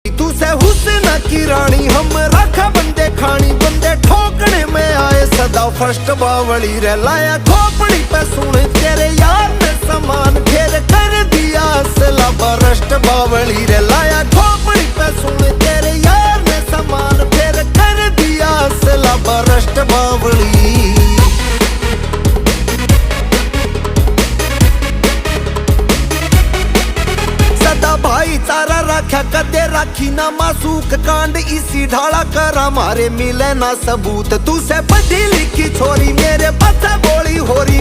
तू से हुस्न की रानी, हम रखा बंदे खानी, बंदे ठोकने में आए सदा फर्स्ट बावली रे। लाया खोपड़ी पे सुन तेरे यार ने समान, फिर कर दिया असला बरस्ट बावली रे। लाया खोपड़ी पे सुन तेरे यार ने समान, फिर कर दिया असला बरस्ट बावली। भाईचारा रखा कदे राखी ना मासूक कांड, इसी ढाला कर हमारे मिले ना सबूत। तू से पढ़ी लिखी छोरी मेरे पास गोली हो रही।